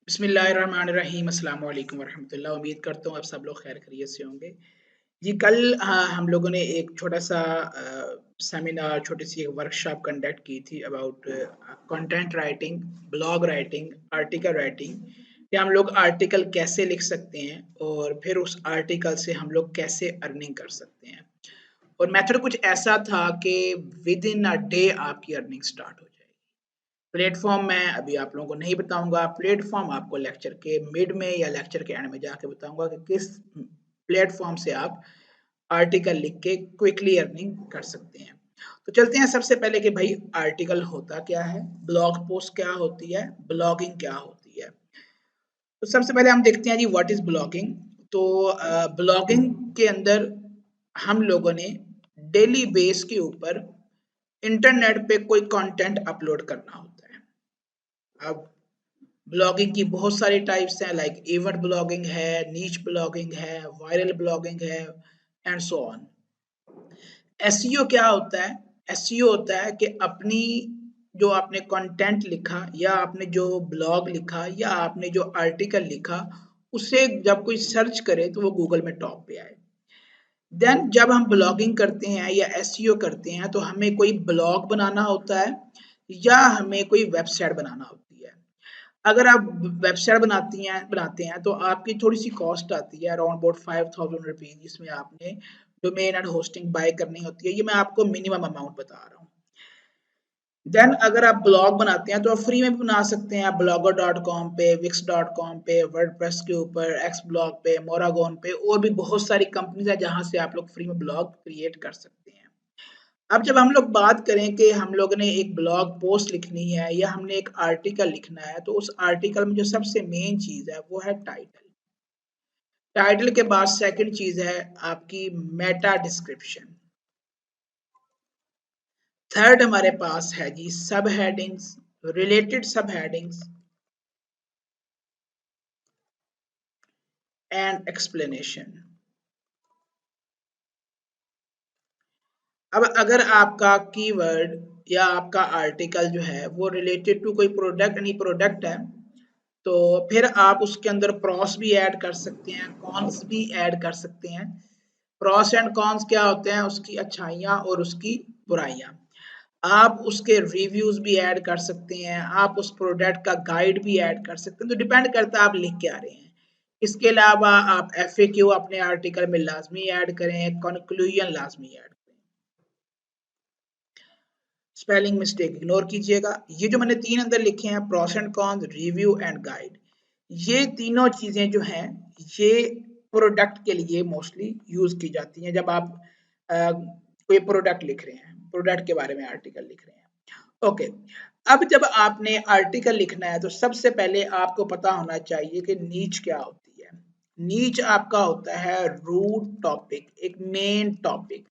बिस्मिल्लाहिर्रहमानिर्रहीम अस्सलाम वालेकुम वरहमतुल्लाह। उम्मीद करता हूँ आप सब लोग खैर खैरियत से होंगे। जी कल हम लोगों ने एक छोटा-सा सेमिनार, छोटी-सी एक वर्कशॉप कंडक्ट की थी about content writing, blog writing, article writing कि हम लोग आर्टिकल कैसे लिख सकते हैं और फिर उस आर्टिकल से हम लोग कैसे अर्निंग कर सकते हैं। और मेथड कुछ ऐसा था कि विद इन अ डे आपकी अर्निंग स्टार्ट हो जाएगी। प्लेटफ़ॉर्म मैं अभी आप लोगों को नहीं बताऊँगा, प्लेटफ़ॉर्म आपको लेक्चर के मिड में या लेक्चर के एंड में जाके बताऊँगा कि किस प्लेटफ़ॉर्म से आप आर्टिकल लिख के क्विकली अर्निंग कर सकते हैं। तो चलते हैं सबसे पहले कि भाई आर्टिकल होता क्या है, ब्लॉग पोस्ट क्या होती है, ब्लॉगिंग क्या होती है। तो सबसे पहले हम देखते हैं जी व्हाट इज़ ब्लॉगिंग। तो ब्लॉगिंग के अंदर हम लोगों ने डेली बेस के ऊपर इंटरनेट पे कोई कंटेंट अपलोड करना होता है। अब ब्लॉगिंग की बहुत सारी टाइप्स हैं, लाइक इवेंट ब्लॉगिंग है, नीच ब्लॉगिंग है, वायरल ब्लॉगिंग है एंड सो ऑन। एसईओ क्या होता है? एसईओ होता है कि अपनी जो आपने कंटेंट लिखा या आपने जो ब्लॉग लिखा या आपने जो आर्टिकल लिखा, उसे जब कोई सर्च करे तो वो गूगल में टॉप पे आए। देन जब हम ब्लॉगिंग करते हैं या एसईओ करते हैं तो हमें कोई ब्लॉग बनाना होता है या हमें कोई वेबसाइट बनाना होती है। अगर आप वेबसाइट बनाते हैं तो आपकी थोड़ी-सी कॉस्ट आती है अराउंड अबाउट 5000 रुपीज़, जिसमें आपने डोमेन एंड होस्टिंग बाय करनी होती है। ये मैं आपको मिनिमम अमाउंट बता रहा हूँ। देन अगर आप ब्लॉग बनाते हैं तो आप फ्री में भी बना सकते हैं, blogger.com पे, wix.com पे, वर्डप्रेस के ऊपर, एक्स ब्लॉग पे, मोरागोन पे और भी बहुत सारी कंपनीज़ हैं जहाँ से आप लोग फ्री में ब्लॉग क्रिएट कर सकते हैं। अब जब हम लोग बात करें कि हम लोग ने एक ब्लॉग पोस्ट लिखनी है या हमने एक आर्टिकल लिखना है, तो उस आर्टिकल में जो सबसे मेन चीज़ है वो है टाइटल। टाइटल के बाद सेकंड चीज़ है आपकी मेटा डिस्क्रिप्शन। थर्ड हमारे पास है जी सब हेडिंग्स, रिलेटेड सब हेडिंग्स एंड एक्सप्लेनेशन। अब अगर आपका कीवर्ड या आपका आर्टिकल जो है वो रिलेटेड टू कोई प्रोडक्ट यानी प्रोडक्ट है, तो फिर आप उसके अंदर प्रॉस भी ऐड कर सकते हैं, कॉन्स भी ऐड कर सकते हैं। प्रॉस एंड कॉन्स क्या होते हैं? उसकी अच्छाइयाँ और उसकी बुराइयाँ। आप उसके रिव्यूज़ भी ऐड कर सकते हैं, आप उस प्रोडक्ट का गाइड भी ऐड कर सकते हैं, तो डिपेंड करता है आप लिख क्या रहे हैं। इसके अलावा आप एफएक्यू अपने आर्टिकल में लाज़मी ऐड करें, कंक्लूजन लाज़मी ऐड करें। स्पेलिंग मिस्टेक इग्नोर कीजिएगा। ये जो मैंने 3 अंदर लिखे हैं pros and cons, review and guide, ये तीनों चीज़ें जो हैं, ये प्रोडक्ट के लिए मोस्टली यूज़ की जाती हैं जब आप कोई प्रोडक्ट लिख रहे हैं, प्रोडक्ट के बारे में आर्टिकल लिख रहे हैं। ओके, अब जब आपने आर्टिकल लिखना है तो सबसे पहले आपको पता होना चाहिए कि नीच क्या होती है। नीच आपका होता है रूट टॉपिक, एक मेन टॉपिक,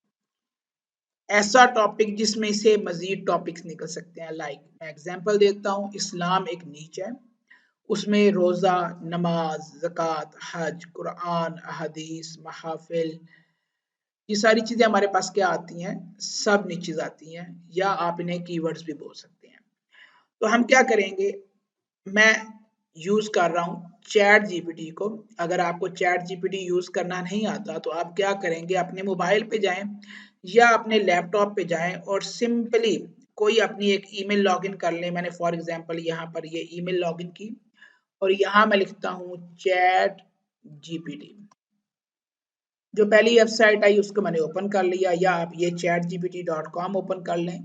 ऐसा टॉपिक जिसमें से मज़ीद टॉपिक्स निकल सकते हैं। लाइक मैं एग्ज़ाम्पल देता हूँ, इस्लाम एक नीच है, उसमें रोज़ा, नमाज, ज़कात, हज, कुरान, हदीस, महाफ़िल, ये सारी चीज़ें हमारे पास क्या आती हैं? सब नीचेज़ आती हैं या आप इन्हें कीवर्ड्स भी बोल सकते हैं। तो हम क्या करेंगे, मैं यूज़ कर रहा हूँ चैट जीपीटी को। अगर आपको चैट जीपीटी यूज़ करना नहीं आता तो आप क्या करेंगे, अपने मोबाइल पे जाएँ या अपने लैपटॉप पे जाएँ और सिंपली कोई अपनी एक ईमेल लॉगिन कर लें। मैंने फॉर एग्ज़ाम्पल यहाँ पर ये ईमेल लॉगिन की और यहाँ मैं लिखता हूँ चैट जीपीटी। जो पहली वेबसाइट आई उसको मैंने ओपन कर लिया, या आप ये chatgpt.com ओपन कर लें।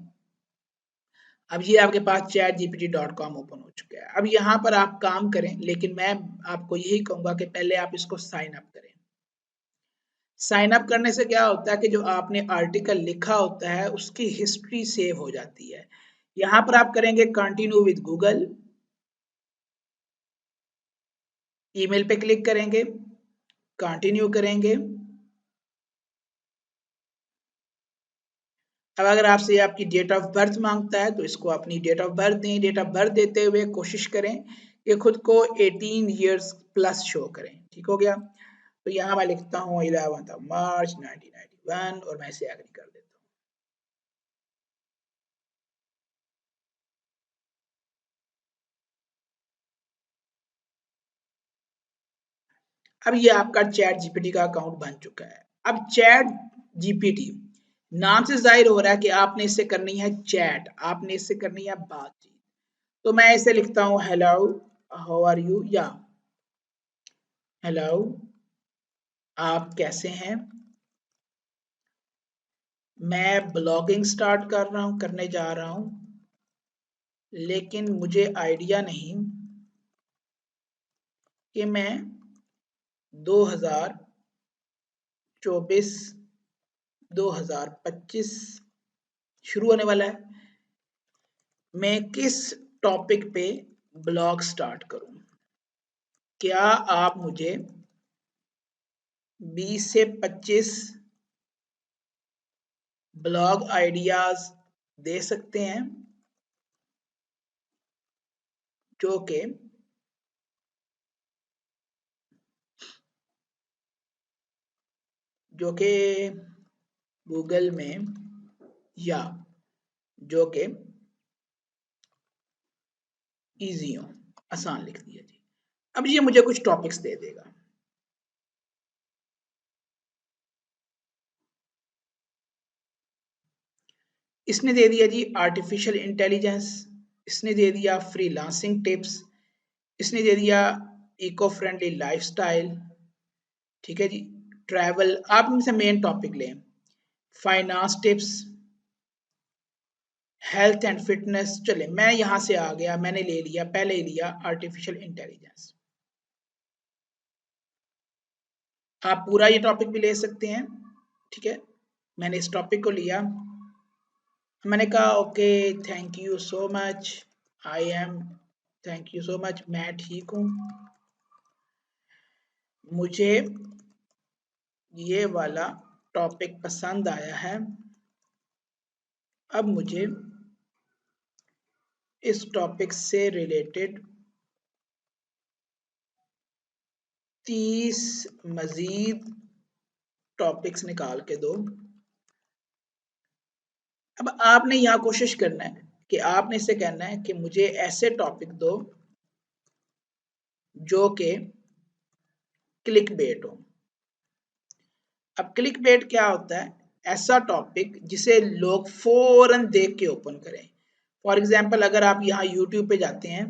अब ये आपके पास chatgpt.com ओपन हो चुका है। अब यहाँ पर आप काम करें, लेकिन मैं आपको यही कहूँगा कि पहले आप इसको साइन अप करें। साइन अप करने से क्या होता है कि जो आपने आर्टिकल लिखा होता है उसकी हिस्ट्री सेव हो जाती है। यहाँ पर आप करेंगे कंटिन्यू विद गूगल, ईमेल पे क्लिक करेंगे, कंटिन्यू करेंगे। अब अगर आपसे आपकी डेट ऑफ बर्थ मांगता है तो इसको अपनी डेट ऑफ बर्थ दें। डेट ऑफ बर्थ देते हुए कोशिश करें कि खुद को 18 ईयर्स प्लस शो करें। ठीक हो गया? तो यहाँ मैं लिखता हूँ 11 मार्च 1991 और मैं इसे एग्री कर देता हूँ। अब ये आपका चैट जीपीटी का अकाउंट बन चुका है। अब चैट जीपीटी नाम से जाहिर हो रहा है कि आपने इससे करनी है चैट, आपने इससे करनी है बातचीत। तो मैं इसे लिखता हूँ हेलो, हाउ आर यू, या हेलो आप कैसे हैं। मैं ब्लॉगिंग स्टार्ट करने जा रहा हूँ, लेकिन मुझे आइडिया नहीं कि मैं 2024 2025 शुरू होने वाला है, मैं किस टॉपिक पे ब्लॉग स्टार्ट करूं। क्या आप मुझे 20 से 25 ब्लॉग आइडियाज दे सकते हैं जो कि गूगल में, या जो कि इजी हो, आसान लिख दिया जी। अब ये मुझे कुछ टॉपिक्स दे देगा। इसने दे दिया जी आर्टिफिशियल इंटेलिजेंस, इसने दे दिया फ्रीलांसिंग टिप्स, इसने दे दिया इको फ्रेंडली लाइफस्टाइल, ठीक है जी, ट्रैवल, आप इनसे मेन टॉपिक लें, finance tips, health and fitness. चले मैं यहां से आ गया, मैंने ले लिया, पहले ही लिया आर्टिफिशियल इंटेलिजेंस। आप पूरा ये टॉपिक भी ले सकते हैं, ठीक है। मैंने इस टॉपिक को लिया, मैंने कहा okay thank you so much, I am, thank you so much, मैं ठीक हूँ, मुझे ये वाला टॉपिक पसंद आया है, अब मुझे इस टॉपिक से रिलेटेड 30 मजीद टॉपिक्स निकाल के दो। अब आपने यहाँ कोशिश करना है कि आपने इसे कहना है कि मुझे ऐसे टॉपिक दो जो कि क्लिक बेट हो। अब क्लिक बेट क्या होता है? ऐसा टॉपिक जिसे लोग फौरन देख के ओपन करें। फॉर एग्जाम्पल अगर आप यहाँ यूट्यूब पे जाते हैं,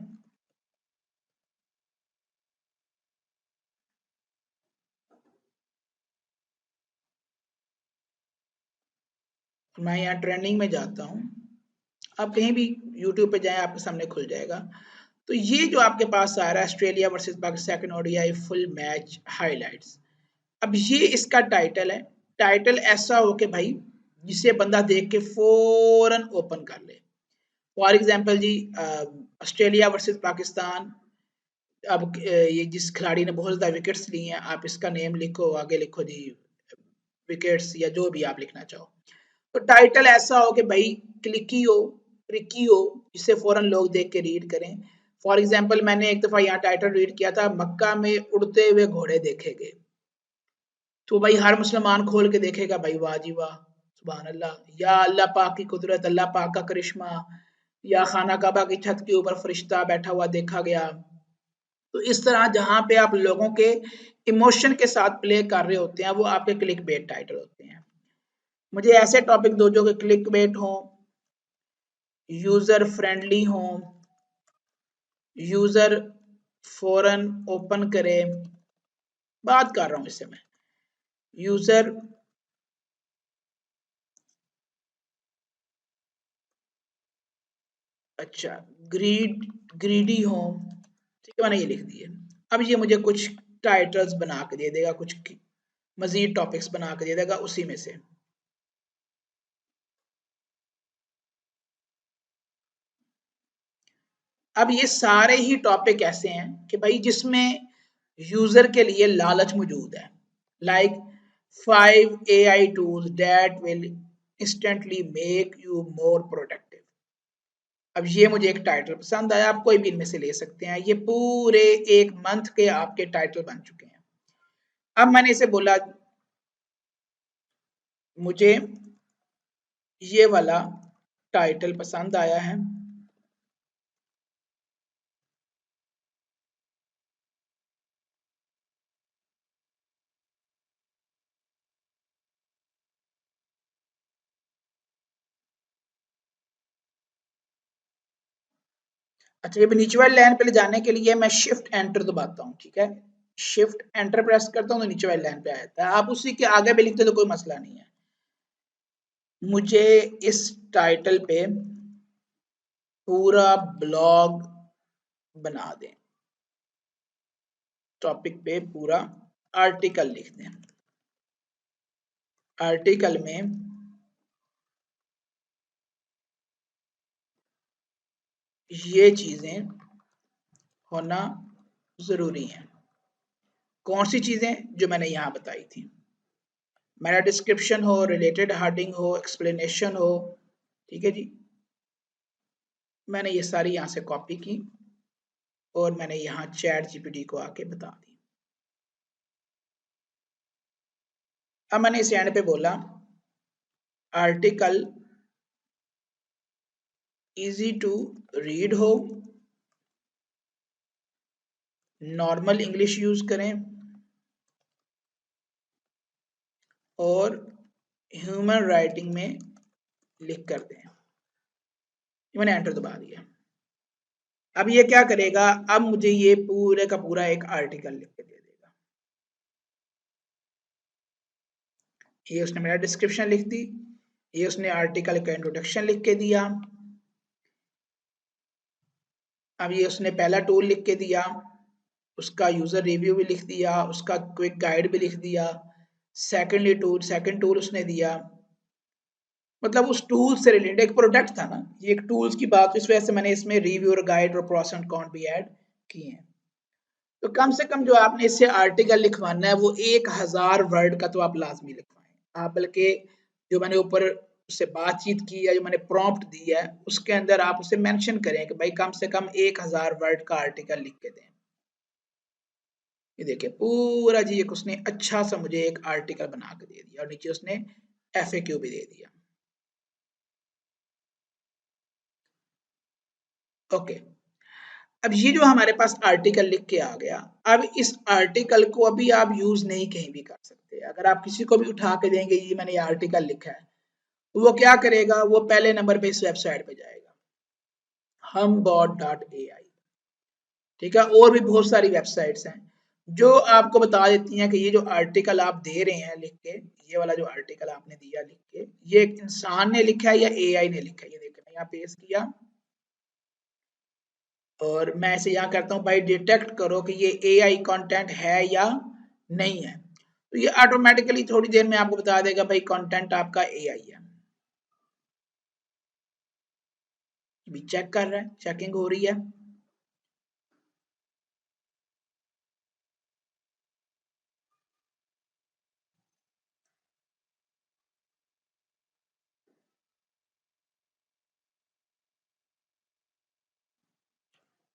मैं यहाँ ट्रेंडिंग में जाता हूँ, आप कहीं भी यूट्यूब पे जाएं आपके सामने खुल जाएगा। तो ये जो आपके पास आ रहा है Australia versus Pakistan second ODI full match highlights, अब ये इसका टाइटल है। टाइटल ऐसा हो कि भाई जिसे बंदा देख के फौरन ओपन कर ले। फॉर एग्जांपल जी ऑस्ट्रेलिया वर्सेस पाकिस्तान, अब ये जिस खिलाड़ी ने बहुत ज्यादा विकेट्स ली हैं, आप इसका नेम लिखो, आगे लिखो जी विकेट्स, या जो भी आप लिखना चाहो। तो टाइटल ऐसा हो कि भाई क्लिकी हो, ट्रिकी हो, जिसे फौरन लोग देख के रीड करें। फॉर एग्जांपल मैंने एक दफा यहाँ टाइटल रीड किया था, मक्का में उड़ते हुए घोड़े देखे गए। तो भाई हर मुसलमान खोल के देखेगा भाई वाह जी वाह, सुभान अल्लाह, या अल्लाह पाक की कुदरत, अल्लाह पाक का करिश्मा, या खाना काबा की छत के ऊपर फरिश्ता बैठा हुआ देखा गया। तो इस तरह जहां पे आप लोगों के इमोशन के साथ प्ले कर रहे होते हैं, वो आपके क्लिक बेट टाइटल होते हैं। मुझे ऐसे टॉपिक दो जो कि क्लिक बेट हो, यूजर फ्रेंडली हो, यूजर फौरन ओपन करे, बात कर रहा हूं इससे मैं, यूजर अच्छा ग्रीडी होम, ठीक है, मैंने ये लिख दिए। अब ये मुझे कुछ टाइटल्स बना के दे देगा, कुछ मजीद टॉपिक्स बना के दे देगा उसी में से। अब ये सारे ही टॉपिक ऐसे हैं कि भाई जिसमें यूजर के लिए लालच मौजूद है, like 5 AI tools that will instantly make you more productive. अब ये मुझे एक टाइटल पसंद आया, आप कोई भी इनमें से ले सकते हैं, ये पूरे एक मंथ के आपके टाइटल बन चुके हैं। अब मैंने इसे बोला मुझे ये वाला टाइटल पसंद आया है, अच्छा, ये नीचे वाली लाइन पे ले जाने के लिए मैं शिफ्ट एंटर दबाता हूँ, ठीक है। शिफ्ट एंटर प्रेस करता हूँ तो नीचे वाली लाइन पे आ जाता है। आप उसी के आगे भी लिखते तो कोई मसला नहीं है। मुझे इस टाइटल पे पूरा ब्लॉग बना दें, टॉपिक पे पूरा आर्टिकल लिख दें। आर्टिकल में ये चीजें होना जरूरी है। कौन सी चीजें? जो मैंने यहां बताई थी। मेरा डिस्क्रिप्शन हो, रिलेटेड हेडिंग हो, एक्सप्लेनेशन हो, ठीक है जी। मैंने ये सारी यहां से कॉपी की और मैंने यहाँ चैट जीपीटी को आके बता दी। अब मैंने इस एंड पे बोला आर्टिकल इजी टू रीड हो, नॉर्मल इंग्लिश यूज करें और ह्यूमन राइटिंग में लिख कर दें। मैंने एंटर दबा दिया। अब ये क्या करेगा? अब मुझे ये पूरे का पूरा एक आर्टिकल लिख के दे देगा। ये उसने मेरा डिस्क्रिप्शन लिख दी, ये उसने आर्टिकल का इंट्रोडक्शन लिख के दिया। अब ये उसने पहला टूल लिख के दिया, उसका यूजर रिव्यू भी लिख दिया, उसका क्विक गाइड भी लिख दिया। सेकंड टूल उसने दिया, मतलब उस टूल से रिलेटेड एक प्रोडक्ट था ना, ये एक टूल्स की बात, इस वजह से मैंने इसमें रिव्यू और गाइड और प्रोस एंड कॉन भी ऐड किए हैं। तो कम से कम जो आपने इससे आर्टिकल लिखवाना है वो 1000 वर्ड का तो आप लाजमी लिखवाएं। आप बल्कि जो मैंने ऊपर उससे बातचीत की है, जो मैंने प्रॉम्प्ट दी है, उसके अंदर आप उसे मेंशन करें कि भाई कम से कम 1000 वर्ड का आर्टिकल लिख के दें। ये देखिए पूरा जी एक उसने अच्छा सा मुझे एक आर्टिकल बना के दे दिया और नीचे उसने FAQ भी दे दिया। ओके, अब ये जो हमारे पास आर्टिकल लिख के आ गया, अब इस आर्टिकल को अभी आप यूज नहीं कहीं भी कर सकते। अगर आप किसी को भी उठा के देंगे ये मैंने ये आर्टिकल लिखा है, तो वो क्या करेगा? वो पहले नंबर पे इस वेबसाइट पे जाएगा, humbot.ai, ठीक है। और भी बहुत सारी वेबसाइट्स हैं जो आपको बता देती हैं कि ये जो आर्टिकल आप दे रहे हैं लिख के, ये वाला जो आर्टिकल आपने दिया लिख के, ये एक इंसान ने लिखा है या AI ने लिखा है। ये देखिए मैं यहाँ पेस्ट किया और मैं इसे यहाँ करता हूँ भाई डिटेक्ट करो कि ये AI कंटेंट है या नहीं है, तो ये ऑटोमेटिकली थोड़ी देर में आपको बता देगा भाई कंटेंट आपका AI है। अभी चेक कर रहा है, चेकिंग हो रही है।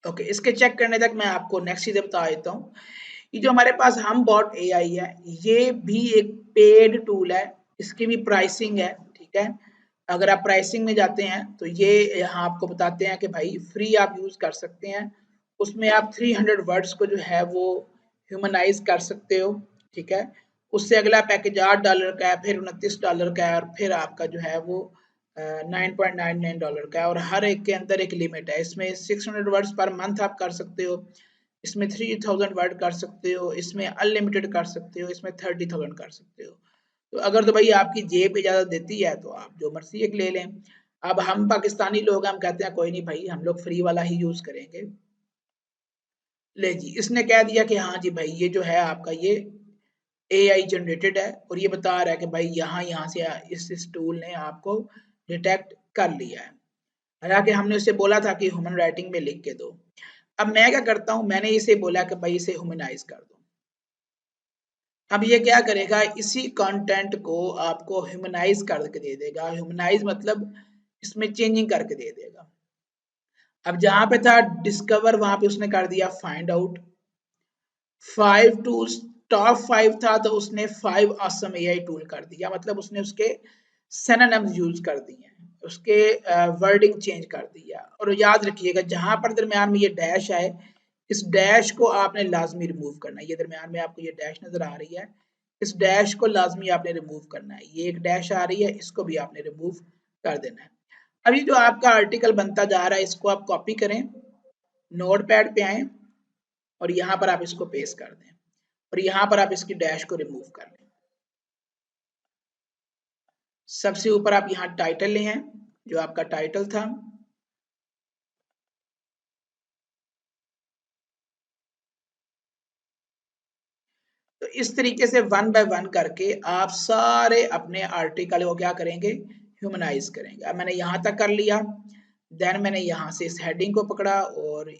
ओके, इसके चेक करने तक मैं आपको नेक्स्ट चीजें बता देता हूँ। ये जो हमारे पास हम बॉट AI है, ये भी एक पेड टूल है, इसकी भी प्राइसिंग है, ठीक है। अगर आप प्राइसिंग में जाते हैं तो ये यहाँ आपको बताते हैं कि भाई फ्री आप यूज कर सकते हैं, उसमें आप 300 वर्ड्स को जो है वो ह्यूमनाइज कर सकते हो, ठीक है। उससे अगला पैकेज $8 का है, फिर $29 का है और फिर आपका जो है वो $9.99 का है और हर एक के अंदर एक लिमिट है। इसमें 600 वर्ड्स पर मंथ आप कर सकते हो, इसमें 3000 वर्ड कर सकते हो, इसमें अनलिमिटेड कर सकते हो, इसमें 30,000 कर सकते हो। तो अगर तो भाई आपकी जेब इजाजत देती है तो आप जो मर्जी एक ले लें। अब हम पाकिस्तानी लोग हम कहते हैं कोई नहीं भाई हम लोग फ्री वाला ही यूज करेंगे। ले जी, इसने कह दिया कि हाँ जी भाई ये जो है आपका ये AI जनरेटेड है और ये बता रहा है कि भाई यहाँ से इस टूल ने आपको डिटेक्ट कर लिया है। हालांकि हमने उसे बोला था कि ह्यूमन राइटिंग में लिख के दो। अब मैं क्या करता हूँ, मैंने इसे बोला कि भाई इसे ह्यूमनाइज कर दो। अब ये क्या करेगा? इसी कंटेंट को आपको ह्यूमनाइज करके दे देगा। ह्यूमनाइज मतलब इसमें चेंजिंग करके दे देगा। अब जहां पे था डिस्कवर वहां पे उसने कर दिया फाइंड आउट। 5 टूल्स टॉप 5 था तो उसने 5 ऑसम AI टूल कर दिया, मतलब उसने उसके सिनोनिम्स यूज कर दिए, उसके वर्डिंग चेंज कर दिया। और याद रखिएगा जहां पर दरमियान में ये डैश आए, इस डैश को आपने लाजमी रिमूव करना है। ये दरमियान में आपको ये डैश नजर आ रही है, इस डैश को लाजमी आपने रिमूव करना है। ये एक डैश आ रही है, इसको भी आपने रिमूव कर देना है। अब ये जो आपका आर्टिकल बनता जा रहा है इसको आप कॉपी करें नोटपैड पे आए और यहाँ पर आप इसको पेस्ट कर दें और यहाँ पर आप इसकी डैश को रिमूव कर लें। सबसे ऊपर आप यहाँ टाइटल ले हैं, जो आपका टाइटल था, तो इस तरीके से वन बाय वन करके आप सारे अपने आर्टिकल को क्या करेंगे, ह्यूमनाइज करेंगे। अब मैंने यहाँ तक कर लिया, देन मैंने यहाँ से इस हेडिंग को पकड़ा और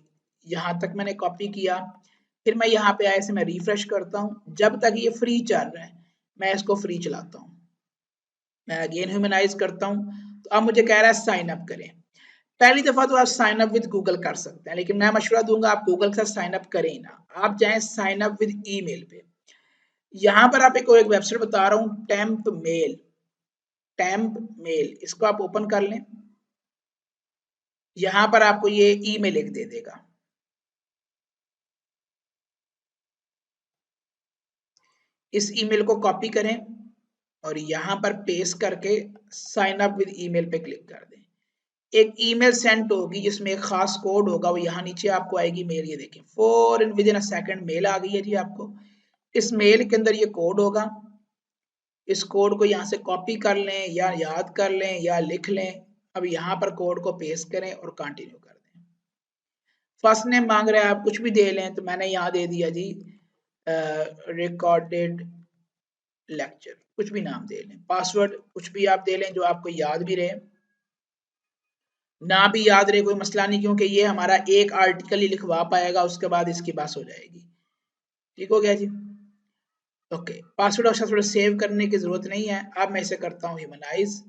यहाँ तक मैंने कॉपी किया, फिर मैं यहाँ पे आया से मैं रिफ्रेश करता हूँ, जब तक ये फ्री चल रहा है मैं इसको फ्री चलाता हूँ, मैं अगेन ह्यूमनाइज करता हूँ। तो अब मुझे कह रहा है साइन अप करें। पहली दफा तो आप साइन अप विद गूगल कर सकते हैं, लेकिन मैं मशवरा दूंगा आप गूगल के साथ साइन अप करें ही ना, आप जाएं साइन अप विद ईमेल पे। यहाँ पर आप एक वेबसाइट बता रहा हूँ, टेम्प मेल, इसको आप ओपन कर लें। यहाँ पर आपको ये ईमेल लिंक दे देगा, इस ईमेल को कॉपी करें और यहाँ पर पेस्ट करके साइन अप विद ईमेल पे क्लिक कर दें। एक ईमेल सेंड होगी जिसमें एक खास कोड होगा, वो यहाँ नीचे आपको आएगी मेल, ये देखें for in within a second mail आ गई है जी आपको। इस मेल के अंदर ये कोड होगा, इस कोड को यहाँ से कॉपी कर लें या याद कर लें या लिख लें। अब यहाँ पर कोड को पेस्ट करें और कंटिन्यू कर दें। फर्स्ट नेम मांग रहे हैं, आप कुछ भी दे लें, तो मैंने यहाँ दे दिया जी रिकॉर्डेड लेक्चर, कुछ भी नाम दे लें। पासवर्ड कुछ भी आप दे लें जो आपको याद भी रहे, ना भी याद रहे कोई मसला नहीं, क्योंकि ये हमारा एक आर्टिकल ही लिखवा पाएगा, उसके बाद इसकी बस हो जाएगी। ठीक हो गया जी, ओके। पासवर्ड अच्छा थोड़ा सेव करने की जरूरत नहीं है। अब मैं इसे करता हूँ ह्यूमनाइज,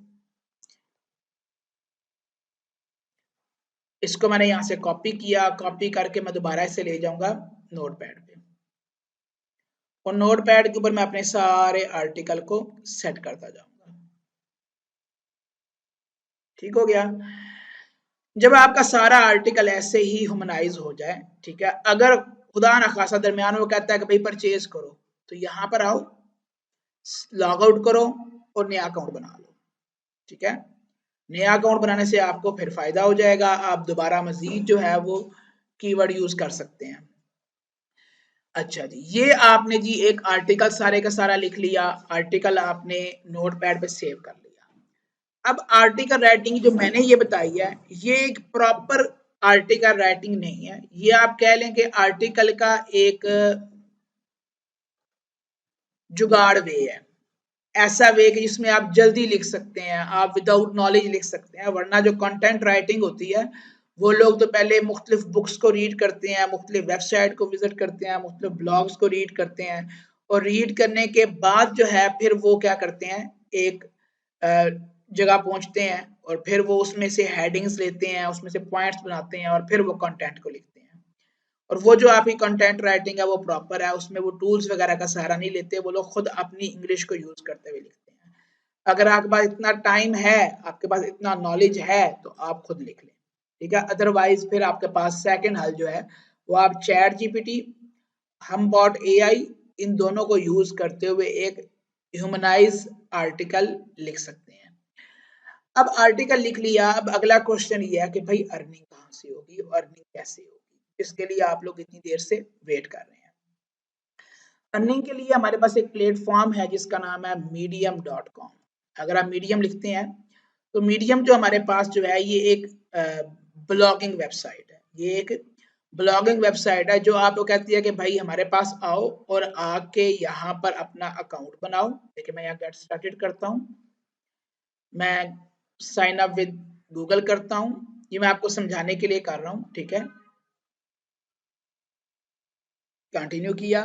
इसको मैंने यहाँ से कॉपी किया, कॉपी करके मैं दोबारा इसे ले जाऊंगा नोटपैड पे और नोटपैड के ऊपर मैं अपने सारे आर्टिकल को सेट करता जाऊंगा। ठीक हो गया। जब आपका सारा आर्टिकल ऐसे ही ह्यूमनाइज हो जाए, ठीक है, अगर खुदा न खासा दरमियान वो कहता है कि भाई परचेज करो, तो यहाँ पर आओ, लॉग आउट करो और नया अकाउंट बना लो। ठीक है, नया अकाउंट बनाने से आपको फिर फायदा हो जाएगा, आप दोबारा मजीद जो है वो कीवर्ड यूज कर सकते हैं। अच्छा जी, ये आपने जी एक आर्टिकल सारे का सारा लिख लिया, आर्टिकल आपने नोटपैड पे सेव कर लिया। अब आर्टिकल राइटिंग जो मैंने ये बताई है, ये एक प्रॉपर आर्टिकल राइटिंग नहीं है, ये आप कह लें कि आर्टिकल का एक जुगाड़ वे है, ऐसा वे कि जिसमें आप जल्दी लिख सकते हैं, आप विदाउट नॉलेज लिख सकते हैं। वरना जो कंटेंट राइटिंग होती है, वो लोग तो पहले मुख्तलिफ बुक्स को रीड करते हैं, मुख्तलिफ वेबसाइट को विजिट करते हैं, मुख्तलिफ ब्लॉग्स को रीड करते हैं और रीड करने के बाद जो है फिर वो क्या करते हैं, एक जगह पहुंचते हैं और फिर वो उसमें से हेडिंग्स लेते हैं, उसमें से पॉइंट्स बनाते हैं और फिर वो कंटेंट को लिखते हैं। और वो जो आपकी कंटेंट राइटिंग है वो प्रॉपर है, उसमें वो टूल्स वगैरह का सहारा नहीं लेते, वो लोग खुद अपनी इंग्लिश को यूज करते हुए लिखते हैं। अगर आपके पास इतना टाइम है, आपके पास इतना नॉलेज है, तो आप खुद लिख लें। ठीक है, अदरवाइज फिर आपके पास सेकंड हल जो है वो आप चैट जीपीटी, हमबॉट एआई, इन दोनों को यूज करते हुए एक ह्यूमनाइज आर्टिकल लिख सकते हैं। अब आर्टिकल लिख लिया, अब अगला क्वेश्चन ये है कि भाई अर्निंग कहाँ से होगी, अर्निंग कैसे होगी, इसके लिए आप लोग इतनी देर से वेट कर रहे हैं। अर्निंग के लिए हमारे पास एक प्लेटफॉर्म है जिसका नाम है medium.com। अगर आप मीडियम लिखते हैं तो मीडियम जो हमारे पास जो है ये एक ब्लॉगिंग वेबसाइट है, ये एक ब्लॉगिंग वेबसाइट है जो आपको कहती है कि भाई हमारे पास आओ और आके यहाँ पर अपना अकाउंट बनाओ। देखिए मैं यहाँ गेट स्टार्टेड करता हूँ, मैं साइन अप विद गूगल करता हूँ, ये मैं आपको समझाने के लिए कर रहा हूँ। ठीक है, कंटिन्यू किया,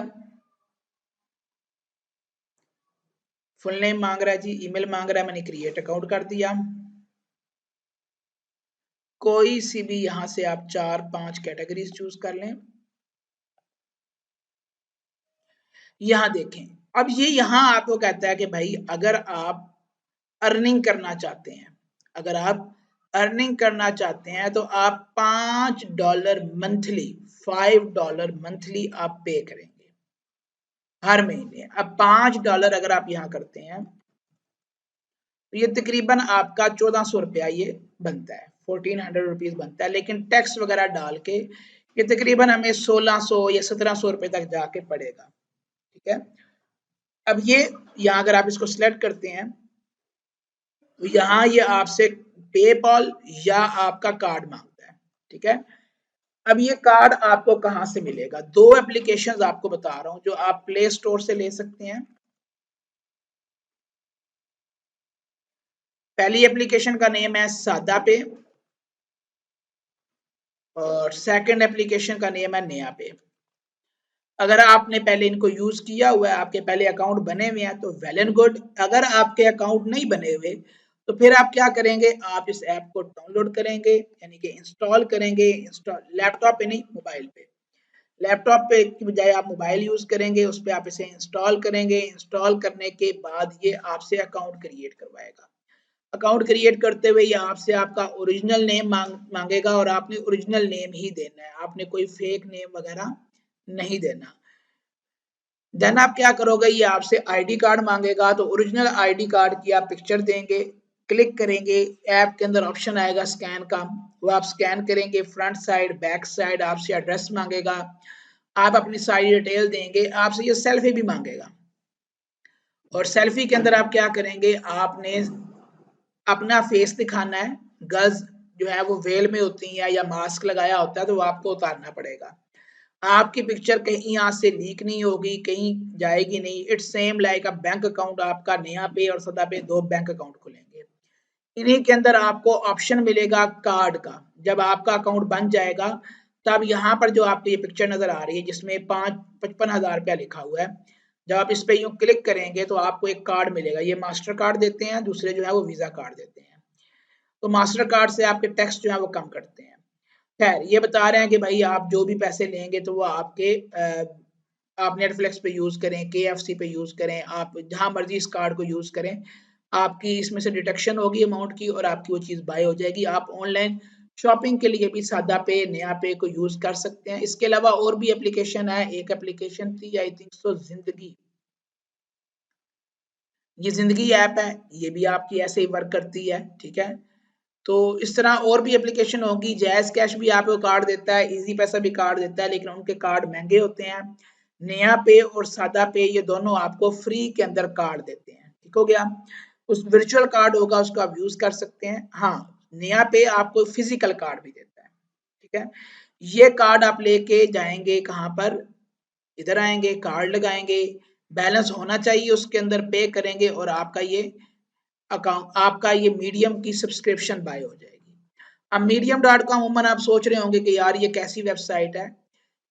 फुल नेम मांग रहा है जी, ईमेल मांग रहा है, मैंने क्रिएट अकाउंट कर दिया। कोई सी भी यहां से आप 4-5 कैटेगरीज चूज कर लें। यहां देखें, अब ये यहां आपको कहता है कि भाई अगर आप अर्निंग करना चाहते हैं, अगर आप अर्निंग करना चाहते हैं तो आप $5 मंथली, $5 मंथली आप पे करेंगे हर महीने। अब $5 अगर आप यहां करते हैं तो ये तकरीबन आपका 1400 रुपया ये बनता है, 1400 रुपीज बनता है। लेकिन टैक्स वगैरह डाल के ये तकरीबन हमें 1600 या 1700 रुपए तक जाके पड़ेगा। ठीक है, अब ये यहाँ अगर आप इसको सिलेक्ट करते हैं तो यहाँ ये आपसे पेपॉल या आपका कार्ड मांगता है। ठीक है, अब ये कार्ड आपको कहाँ से मिलेगा? दो एप्लीकेशंस आपको बता रहा हूँ जो आप प्ले स्टोर से ले सकते हैं। पहली एप्लीकेशन का नेम है सादा पे और सेकंड एप्लीकेशन का नेम है नया पे। अगर आपने पहले इनको यूज किया हुआ है, आपके पहले अकाउंट बने हुए हैं तो वेल एंड गुड। अगर आपके अकाउंट नहीं बने हुए तो फिर आप क्या करेंगे, आप इस ऐप को डाउनलोड करेंगे यानी कि इंस्टॉल करेंगे। इंस्टॉल लैपटॉप पे नहीं, मोबाइल पे। लैपटॉप पे की बजाय आप मोबाइल यूज करेंगे, उस पर आप इसे इंस्टॉल करेंगे। इंस्टॉल करने के बाद ये आपसे अकाउंट क्रिएट करवाएगा। अकाउंट क्रिएट करते हुए ये आपसे आपका ओरिजिनल नेम मांगेगा और आपने ओरिजिनल नेम ही देना है, आपने कोई फेक नेम वगैरह नहीं देना। देन आप क्या करोगे, ये आपसे आईडी कार्ड मांगेगा तो ओरिजिनल आईडी कार्ड की आप पिक्चर देंगे, क्लिक करेंगे, ऐप के अंदर ऑप्शन आएगा स्कैन का, वो आप स्कैन करेंगे। फ्रंट साइड बैक साइड आपसे एड्रेस मांगेगा, आप अपनी सारी डिटेल देंगे, आपसे ये सेल्फी भी मांगेगा। और सेल्फी के अंदर आप क्या करेंगे, आपने अपना फेस दिखाना है। गर्ल्स जो है वो वेल में होती हैं या मास्क लगाया होता है तो वो आपको उतारना पड़ेगा। आपकी पिक्चर कहीं यहाँ से लीक नहीं होगी, कहीं जाएगी नहीं। It's same like a bank account, आपका नया पे और सदा पे दो बैंक अकाउंट खुलेंगे। इन्हीं के अंदर आपको ऑप्शन मिलेगा कार्ड का। जब आपका अकाउंट बन जाएगा तब यहाँ पर जो आपको ये पिक्चर नजर आ रही है जिसमें 55,000 रुपया लिखा हुआ है, जब आप इस पे यूं क्लिक करेंगे तो आपको एक कार्ड मिलेगा। ये मास्टर कार्ड देते हैं, दूसरे जो है वो वीजा कार्ड देते हैं। तो मास्टर कार्ड से आपके टैक्स जो है वो कम करते हैं। खैर ये बता रहे हैं कि भाई आप जो भी पैसे लेंगे तो वो आपके आप नेटफ्लिक्स पे यूज करें, केएफसी पे यूज करें, आप जहां मर्जी इस कार्ड को यूज करें, आपकी इसमें से डिडक्शन होगी अमाउंट की और आपकी वो चीज बाय हो जाएगी। आप ऑनलाइन शॉपिंग के लिए भी सादा पे नया पे को यूज कर सकते हैं। इसके अलावा और भी एप्लीकेशन है, एक एप्लीकेशन थी आई थिंक सो जिंदगी, ये जिंदगी ऐप है, ये भी आपकी ऐसे ही वर्क करती है। ठीक है, तो इस तरह और भी एप्लीकेशन होगी। जैज़ कैश भी आपको कार्ड देता है, इजी पैसा भी कार्ड देता है, लेकिन उनके कार्ड महंगे होते हैं। नया पे और सादा पे ये दोनों आपको फ्री के अंदर कार्ड देते हैं। ठीक हो गया, उस वर्चुअल कार्ड होगा उसको आप यूज कर सकते हैं। हाँ, नया पे आपको फिजिकल कार्ड भी देता है। ठीक है, ये कार्ड आप लेके जाएंगे कहाँ पर, इधर आएंगे, कार्ड लगाएंगे, बैलेंस होना चाहिए उसके अंदर, पे करेंगे और आपका ये अकाउंट, आपका ये मीडियम की सब्सक्रिप्शन बाय हो जाएगी। अब मीडियम डॉट कॉम उमन आप सोच रहे होंगे कि यार ये कैसी वेबसाइट है,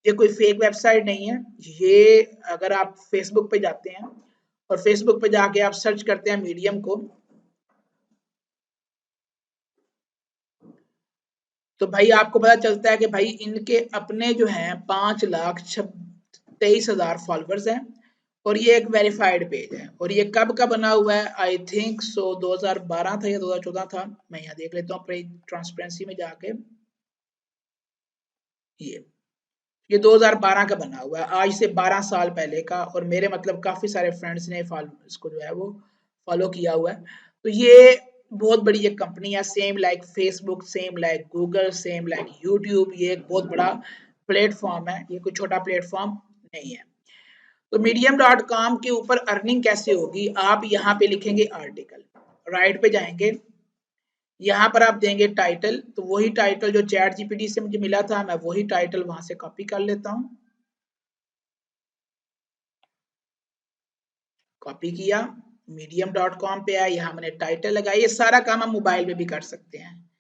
ये कोई फेक वेबसाइट नहीं है। ये अगर आप फेसबुक पे जाते हैं और फेसबुक पे जाके आप सर्च करते हैं मीडियम को, तो भाई आपको पता चलता है कि भाई इनके अपने जो हैं 5,23,000 फॉलोअर्स हैं और ये एक वेरीफाइड पेज है। और ये कब का बना हुआ है, आई थिंक सो 2012 था या 2014 था। मैं यहाँ देख लेता हूँ अपनी ट्रांसपेरेंसी में जाके। ये 2012 का बना हुआ है, आज से 12 साल पहले का। और मेरे मतलब काफी सारे फ्रेंड्स ने इसको जो है वो फॉलो किया हुआ है। तो ये बहुत बड़ी एक कंपनी है, same like Facebook, same like Google, same like YouTube. ये एक बहुत बड़ा प्लेटफॉर्म है, ये कोई छोटा प्लेटफॉर्म नहीं है। तो मीडियम डॉट कॉम के ऊपर अर्निंग कैसे होगी, आप यहाँ पे लिखेंगे आर्टिकल, राइट पे जाएंगे, यहाँ पर आप देंगे टाइटल। तो वही टाइटल जो चैट जीपीटी से मुझे मिला था, मैं वही टाइटल वहां से कॉपी कर लेता हूँ। कॉपी किया, मीडियम डॉट कॉम पे आया, यहाँ मैंने टाइटल लगाया। ये सारा काम हम मोबाइल में भी कर सकते हैं।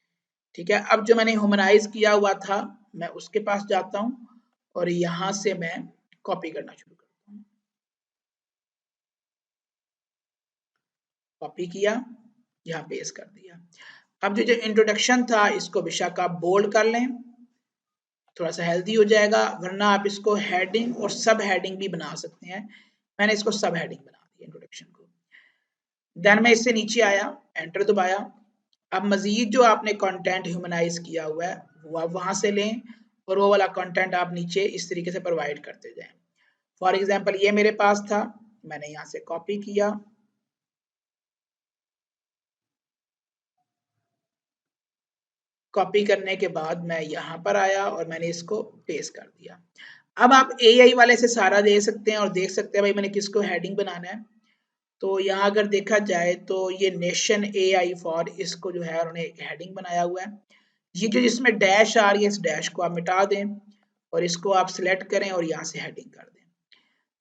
ठीक है, अब जो मैंने ह्यूमनाइज किया हुआ था मैं उसके पास जाता हूँ और यहाँ से मैं कॉपी करना शुरू करता हूँ। कॉपी किया, यहाँ पेस्ट कर दिया। अब जो इंट्रोडक्शन था इसको विशाखा बोल्ड कर लें, थोड़ा सा हेल्दी हो जाएगा। वरना आप इसको हेडिंग और सब हेडिंग भी बना सकते हैं। मैंने इसको सब हेडिंग बना दी इंट्रोडक्शन को। देन मैं इससे नीचे आया, एंटर दबाया। अब मजीद जो आपने कंटेंट ह्यूमनाइज किया हुआ है वो आप वहां से लें और वो वाला कंटेंट आप नीचे इस तरीके से प्रोवाइड करते जाएं। फॉर एग्जांपल ये मेरे पास था, मैंने यहाँ से कॉपी किया, कॉपी करने के बाद मैं यहाँ पर आया और मैंने इसको पेस्ट कर दिया। अब आप एआई वाले से सारा दे सकते हैं और देख सकते हैं भाई मैंने किसको हेडिंग बनाना है। तो यहाँ अगर देखा जाए तो ये नेशन एआई फॉर, इसको जो है उन्होंने एक हेडिंग बनाया हुआ है। ये जो जिसमें डैश आ रही है, इस डैश को आप मिटा दें और इसको आप सिलेक्ट करें और यहाँ से हेडिंग कर दें।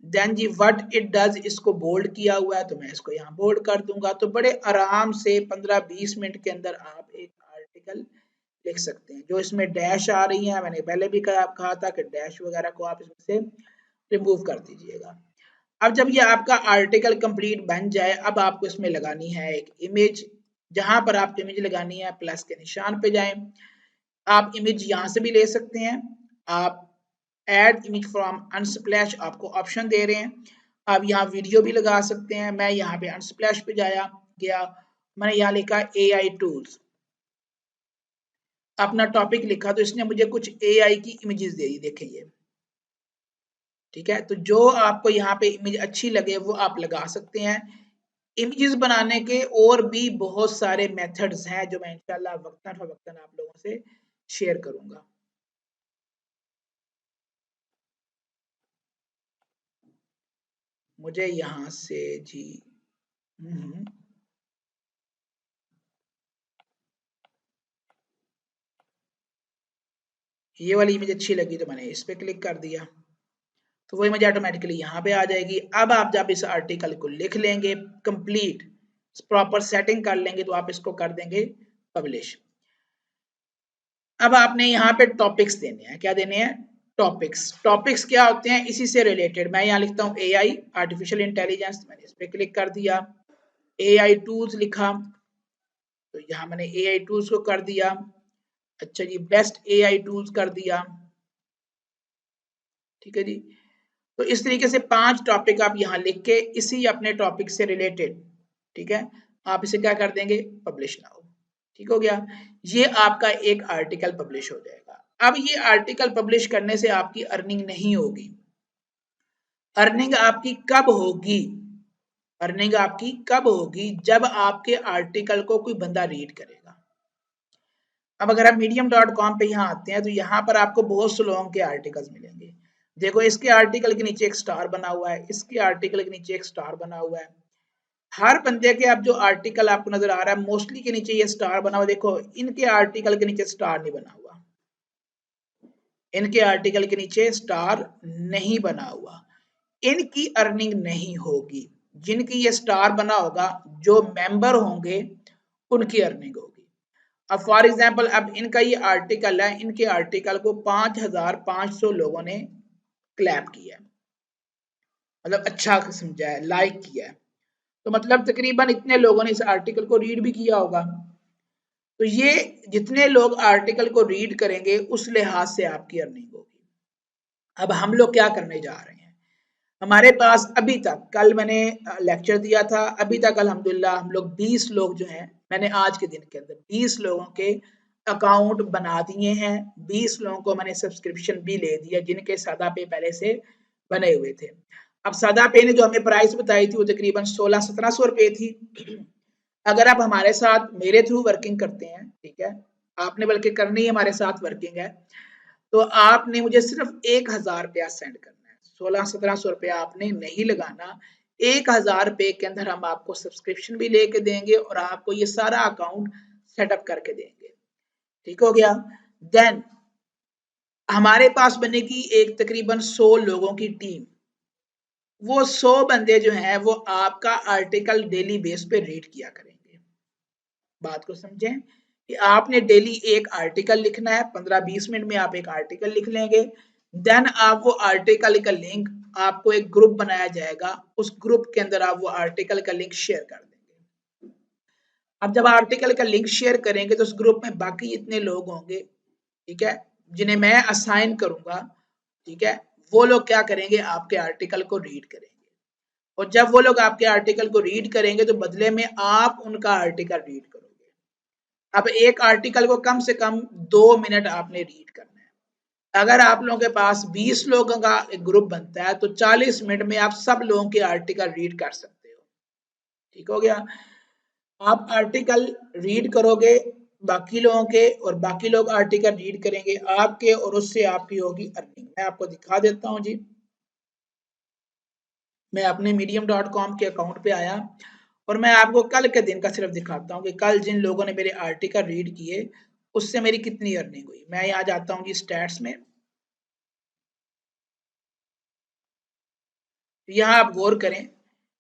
देन जी व्हाट इट डज, इसको बोल्ड किया हुआ है तो मैं इसको यहाँ बोल्ड कर दूंगा। तो बड़े आराम से 15-20 मिनट के अंदर आप एक आर्टिकल लिख सकते हैं। जो इसमें डैश आ रही है, मैंने पहले भी कहा था कि डैश वगैरह को आप इसमें से रिमूव कर दीजिएगा। अब जब ये आपका आर्टिकल कंप्लीट बन जाए, अब आपको इसमें लगानी है एक इमेज। जहां पर आपको इमेज लगानी है प्लस के निशान पे जाएं। आप इमेज यहां से भी ले सकते हैं। आप ऐड इमेज फ्रॉम अनस्प्लैश आपको ऑप्शन दे रहे हैं। आप यहाँ वीडियो भी लगा सकते हैं। मैं यहाँ पे अनस्प्लैश पे गया, मैंने यहाँ लिखा एआई टूल्स, अपना टॉपिक लिखा तो इसने मुझे कुछ एआई की इमेजेस दे दी, देखें ये। ठीक है, तो जो आपको यहाँ पे इमेज अच्छी लगे वो आप लगा सकते हैं। इमेजेस बनाने के और भी बहुत सारे मेथड्स हैं जो मैं इंशाल्लाह वक्तन फवक्तन आप लोगों से शेयर करूंगा। मुझे यहाँ से जी ये वाली इमेज अच्छी लगी तो मैंने इस पे क्लिक कर दिया, तो वही मुझे ऑटोमेटिकली यहाँ पे आ जाएगी। अब आप जब इस आर्टिकल को लिख लेंगे कंप्लीट, प्रॉपर सेटिंग कर लेंगे, तो आप इसको कर देंगे पब्लिश। अब आपने यहाँ पे टॉपिक्स देने हैं। क्या देने हैं? टॉपिक्स। टॉपिक्स क्या होते हैं? इसी से रिलेटेड। मैं यहाँ लिखता हूँ एआई, आर्टिफिशियल इंटेलिजेंस, मैंने इस पे क्लिक कर दिया। एआई टूल्स लिखा तो यहाँ मैंने एआई टूल्स को कर दिया। अच्छा जी, बेस्ट एआई टूल्स कर दिया। ठीक है जी, तो इस तरीके से 5 टॉपिक आप यहाँ लिख के इसी अपने टॉपिक से रिलेटेड, ठीक है, आप इसे क्या कर देंगे? Publish now. ठीक हो गया, ये आपका एक आर्टिकल पब्लिश हो जाएगा। अब ये आर्टिकल पब्लिश करने से आपकी अर्निंग नहीं होगी। अर्निंग आपकी कब होगी? अर्निंग आपकी कब होगी? जब आपके आर्टिकल को कोई बंदा रीड करेगा। अब अगर आप medium.com पे यहाँ आते हैं तो यहाँ पर आपको बहुत से लोगों के आर्टिकल्स मिलेंगे। देखो इसके आर्टिकल के नीचे एक स्टार बना हुआ है, इसके आर्टिकल के नीचे एक स्टार बना हुआ है। हर बंदे के अब जो आर्टिकल आपको नजर आ रहा है मोस्टली के नीचे ये स्टार बना हुआ। देखो इनके आर्टिकल के नीचे स्टार नहीं बना हुआ, इनके आर्टिकल के नीचे स्टार नहीं बना हुआ, इनकी अर्निंग नहीं होगी। जिनकी ये स्टार बना होगा, जो मेंबर होंगे, उनकी अर्निंग होगी। अब फॉर एग्जांपल अब इनका ये आर्टिकल है, इनके आर्टिकल को 5500 लोगों ने क्लैप किया है, मतलब अच्छा समझा है, लाइक किया है, तो मतलब तकरीबन इतने लोगों ने इस आर्टिकल को रीड भी किया होगा। तो ये जितने लोग आर्टिकल को रीड करेंगे उस लिहाज से आपकी अर्निंग होगी। अब हम लोग क्या करने जा रहे हैं? हमारे पास अभी तक, कल मैंने लेक्चर दिया था, अभी तक अल्हम्दुलिल्लाह हम लोग 20 लोग जो हैं, मैंने आज के दिन के अंदर 20 लोगों के अकाउंट बना दिए हैं। 20 लोगों को मैंने सब्सक्रिप्शन भी ले दिया जिनके सादा पे पहले से बने हुए थे। अब सादा पे ने जो हमें प्राइस बताई थी वो तकरीबन 1600-1700 रुपए थी। अगर आप हमारे साथ मेरे थ्रू वर्किंग करते हैं, ठीक है, आपने बल्कि करनी है हमारे साथ वर्किंग है, तो आपने मुझे सिर्फ 1000 रुपया सेंड करना है। 1600-1700 रुपया आपने नहीं लगाना। 1000 रुपए के अंदर हम आपको सब्सक्रिप्शन भी लेके देंगे और आपको ये सारा अकाउंट सेटअप करके देंगे। ठीक हो गया? देन हमारे पास बनेगी एक तकरीबन 100 लोगों की टीम। वो 100 बंदे जो हैं वो आपका आर्टिकल डेली बेस पे रीड किया करेंगे। बात को समझें कि आपने डेली एक आर्टिकल लिखना है, 15-20 मिनट में आप एक आर्टिकल लिख लेंगे। देन आप वो आर्टिकल का लिंक, आपको एक ग्रुप बनाया जाएगा, उस ग्रुप के अंदर आप वो आर्टिकल का लिंक शेयर कर देंगे। अब जब आर्टिकल का लिंक शेयर करेंगे तो उस ग्रुप में बाकी इतने लोग होंगे, ठीक है, जिन्हें मैं असाइन करूंगा, ठीक है, वो लोग क्या करेंगे? आपके आर्टिकल को रीड करेंगे। और जब वो लोग आपके आर्टिकल को रीड करेंगे तो बदले में आप उनका आर्टिकल रीड करोगे। अब एक आर्टिकल को कम से कम 2 मिनट आपने रीड करना है। अगर आप लोगों के पास 20 लोगों का एक ग्रुप बनता है तो 40 मिनट में आप सब लोगों के आर्टिकल रीड कर सकते हो। ठीक हो गया? आप आर्टिकल रीड करोगे, बाकी लोगों के, और बाकी लोग आर्टिकल रीड करेंगे आपके, और उससे आपकी होगी अर्निंग। मैं आपको दिखा देता हूं जी। मैं अपने medium.com के अकाउंट पे आया और मैं आपको कल के दिन का सिर्फ दिखाता हूँ कि कल जिन लोगों ने मेरे आर्टिकल रीड किए उससे मेरी कितनी अर्निंग हुई। मैं यहाँ जाता हूँ जी स्टैट्स में। यहाँ आप गौर करें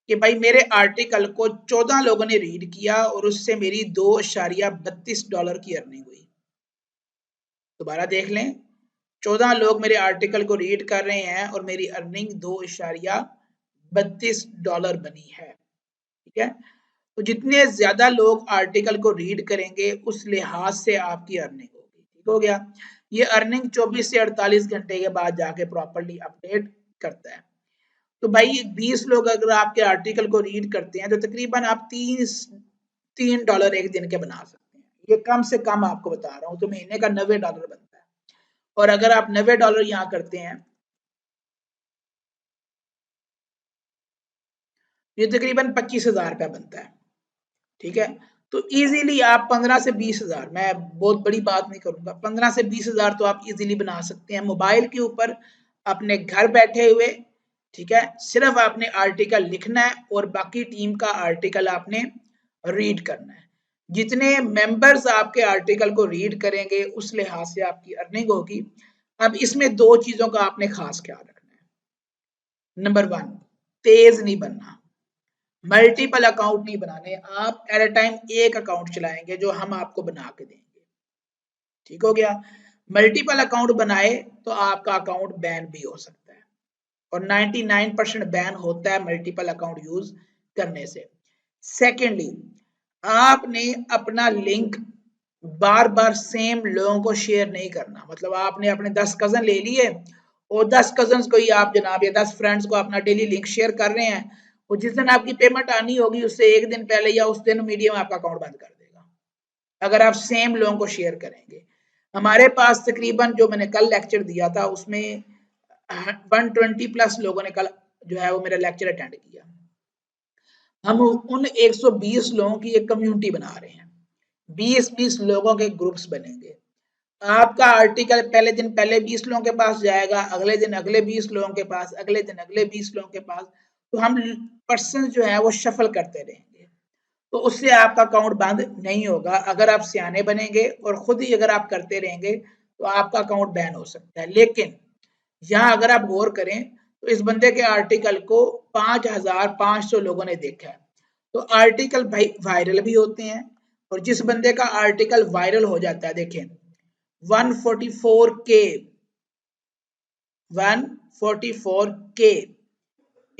कि भाई मेरे आर्टिकल को 14 लोगों ने रीड किया और उससे मेरी $2.32 की अर्निंग हुई। दोबारा देख लें, 14 लोग मेरे आर्टिकल को रीड कर रहे हैं और मेरी अर्निंग $2.32 बनी है। ठीक है, तो जितने ज्यादा लोग आर्टिकल को रीड करेंगे उस लिहाज से आपकी अर्निंग होगी। ठीक हो गया। ये अर्निंग 24 से 48 घंटे के बाद जाके प्रॉपर्ली अपडेट करता है। तो भाई 20 लोग अगर आपके आर्टिकल को रीड करते हैं तो तकरीबन आप $3 एक दिन के बना सकते हैं। ये कम से कम आपको बता रहा हूँ, तो महीने का $90 बनता है। और अगर आप $90 यहाँ करते हैं, ये तकरीबन 25,000 रुपया बनता है। ठीक है, तो इजीली आप 15 से 20,000, मैं बहुत बड़ी बात नहीं करूंगा, 15 से 20,000 तो आप इजीली बना सकते हैं मोबाइल के ऊपर अपने घर बैठे हुए। ठीक है, सिर्फ आपने आर्टिकल लिखना है और बाकी टीम का आर्टिकल आपने रीड करना है। जितने मेंबर्स आपके आर्टिकल को रीड करेंगे उस लिहाज से आपकी अर्निंग होगी। अब इसमें दो चीजों का आपने खास ख्याल रखना है। नंबर वन, तेज नहीं बनना, मल्टीपल अकाउंट नहीं बनाने। आप एट अ टाइम एक अकाउंट चलाएंगे जो हम आपको बना के देंगे। ठीक हो गया। मल्टीपल अकाउंट बनाए तो आपका अकाउंट बैन भी हो सकता है, और 99% बैन होता है मल्टीपल अकाउंट यूज करने से। सेकेंडली, आपने अपना लिंक बार बार सेम लोगों को शेयर नहीं करना। मतलब आपने अपने 10 कजन ले लिए और 10 कजन को ही आप जनाब या 10 फ्रेंड्स को अपना डेली लिंक शेयर कर रहे हैं, और जिस दिन आपकी पेमेंट आनी होगी उससे एक दिन पहले या उस दिन मीडियम आपका अकाउंट बंद कर देगा अगर आप सेम लोगों को शेयर करेंगे। हमारे पास तकरीबन जो मैंने कल लेक्चर दिया था उसमें 120 प्लस लोगों ने कल जो है वो मेरा लेक्चर अटेंड किया। हम उन 120 लोगों की एक कम्युनिटी बना रहे हैं, 20-20 लोगों के ग्रुप्स बनेंगे। आपका आर्टिकल पहले दिन पहले 20 लोगों के पास जाएगा, अगले दिन अगले 20 लोगों के पास, अगले दिन अगले 20 लोगों के पास। तो हम पर्सन जो है वो शफल करते रहेंगे, तो उससे आपका अकाउंट बंद नहीं होगा। अगर आप सियाने बनेंगे और खुद ही अगर आप करते रहेंगे तो आपका अकाउंट बैन हो सकता है। लेकिन यहाँ अगर आप गौर करें तो इस बंदे के आर्टिकल को 5,500 लोगों ने देखा है। तो आर्टिकल भाई वायरल भी होते हैं, और जिस बंदे का आर्टिकल वायरल हो जाता है, देखें 144K 144K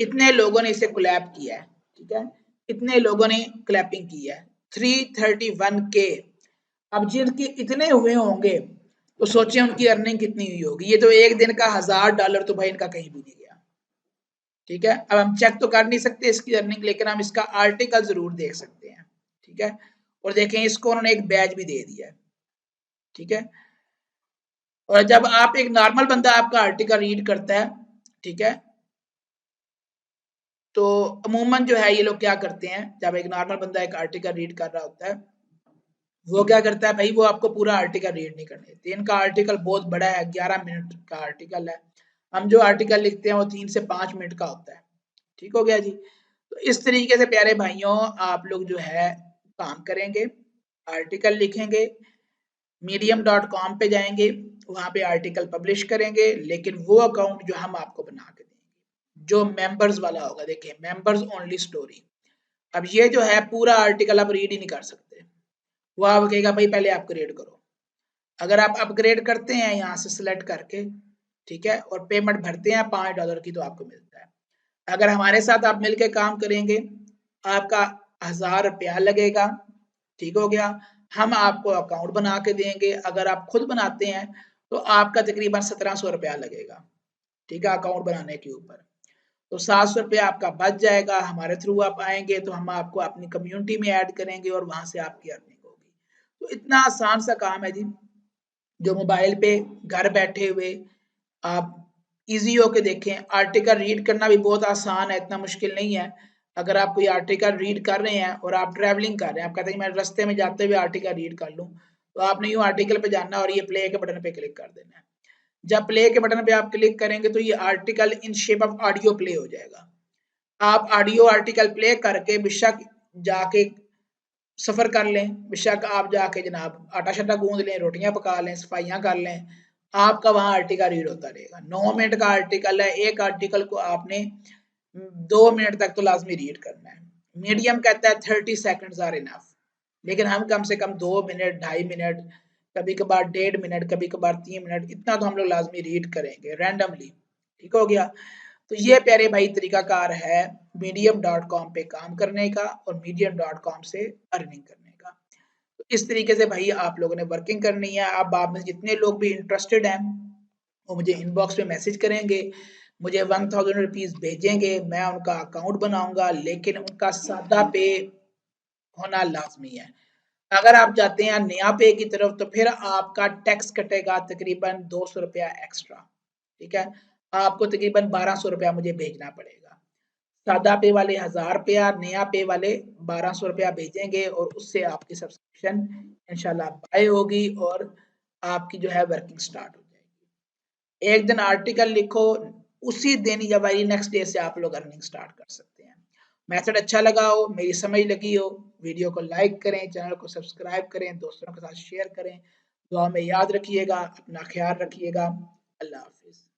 इतने लोगों ने इसे कोलैब किया है। ठीक है, इतने लोगों ने क्लैपिंग की है। 331K, अब जिनके इतने हुए होंगे तो सोचे उनकी अर्निंग कितनी हुई होगी। ये तो एक दिन का $1,000 तो भाई इनका कहीं भी नहीं गया। ठीक है, अब हम चेक तो कर नहीं सकते इसकी अर्निंग, लेकिन हम इसका आर्टिकल जरूर देख सकते हैं। ठीक है, और देखें इसको उन्होंने एक बैच भी दे दिया है। ठीक है, और जब आप एक नॉर्मल बंदा आपका आर्टिकल रीड करता है, ठीक है, तो अमूमन जो है ये लोग क्या करते हैं, जब एक नॉर्मल बंदा एक आर्टिकल रीड कर रहा होता है वो क्या करता है भाई, वो आपको पूरा आर्टिकल रीड नहीं करने देते। इनका आर्टिकल बहुत बड़ा है, 11 मिनट का आर्टिकल है। हम जो आर्टिकल लिखते हैं वो 3 से 5 मिनट का होता है। ठीक हो गया जी। तो इस तरीके से प्यारे भाइयों आप लोग जो है काम करेंगे, आर्टिकल लिखेंगे, medium.com पे जाएंगे, वहां पे आर्टिकल पब्लिश करेंगे, लेकिन वो अकाउंट जो हम आपको बना के देंगे जो मेंबर्स वाला होगा। देखिए मेंबर्स ओनली स्टोरी, अब ये जो है पूरा आर्टिकल आप रीड ही नहीं कर सकते। वो आप कहेगा भाई पहले अपग्रेड करो। अगर आप अपग्रेड करते हैं यहाँ से सिलेक्ट करके, ठीक है, और पेमेंट भरते हैं $5 की, तो आपको मिलता है। अगर हमारे साथ आप मिलकर काम करेंगे आपका $1,000 लगेगा। ठीक हो गया, हम आपको अकाउंट बना के देंगे। अगर आप खुद बनाते हैं तो आपका तकरीबन $1,700 लगेगा। ठीक है, अकाउंट बनाने के ऊपर तो $700 आपका बच जाएगा। हमारे थ्रू आप आएंगे तो हम आपको अपनी कम्युनिटी में ऐड करेंगे और वहां से आपकी अर्निंग होगी। तो इतना आसान सा काम है जी, जो मोबाइल पे घर बैठे हुए आप इजी होके देखें। आर्टिकल रीड करना भी बहुत आसान है, इतना मुश्किल नहीं है। अगर आप कोई आर्टिकल रीड कर रहे हैं और आप ट्रैवलिंग कर रहे हैं, आप कहते हैं मैं रास्ते में जाते हुए आर्टिकल रीड कर लूं, तो आपने यूँ आर्टिकल पे जाना और ये प्ले के बटन पे क्लिक कर देना है। जब प्ले के बटन पे आप क्लिक करेंगे तो ये article in shape of audio play हो जाएगा। आप ऑडियो आर्टिकल प्ले करके बेशक जाके सफ़र कर लें, बेशक आप जाके जनाब आटा-शाटा गूँध लें, रोटियाँ पका लें, सफाइयाँ कर लें, आपका वहाँ आर्टिकल रीड होता रहेगा। 9 मिनट का आर्टिकल है, एक आर्टिकल को आपने 2 मिनट तक तो लाज़मी रीड करना है। मीडियम कहता है 30 सेकंड्स आर इनफ, लेकिन हम कम से कम 2 मिनट, ढाई मिनट, कभी-कभार 1.5 मिनट, कभी-कभार 3 मिनट, इतना तो हम लोग लाज़मी रीड करेंगे रैंडमली। ठीक हो गया? तो ये प्यारे भाई तरीकाकार है मीडियम डॉट कॉम पे काम करने का और मीडियम डॉट कॉम से अर्निंग करने का। तो इस तरीके से भाई आप लोगों ने वर्किंग करनी है। अब आप में से जितने लोग भी इंटरेस्टेड हैं, वो मुझे इनबॉक्स में मैसेज करेंगे, मुझे 1000 रुपीज़ भेजेंगे, मैं उनका अकाउंट बनाऊँगा, लेकिन उनका सादा पे होना लाज़मी है। अगर आप जाते हैं नया पे की तरफ तो फिर आपका टैक्स कटेगा तकरीबन ₹200 एक्स्ट्रा, ठीक है? आपको तकरीबन ₹1200 मुझे भेजना पड़ेगा। सादा पे वाले ₹1000, नया पे वाले ₹1200 भेजेंगे और उससे आपकी सब्सक्रिप्शन इंशाल्लाह बाय होगी और आपकी जो है वर्किंग स्टार्ट हो जाएगी। एक दिन आर्टिकल लिखो, उसी दिन या वेरी नेक्स्ट डे से आप लोग अर्निंग स्टार्ट कर सकते हैं। मेथड अच्छा लगा हो, मेरी समझ लगी हो, वीडियो को लाइक करें, चैनल को सब्सक्राइब करें, दोस्तों के साथ शेयर करें। दुआ में याद रखिएगा, अपना ख्याल रखिएगा। अल्लाह हाफ़िज़।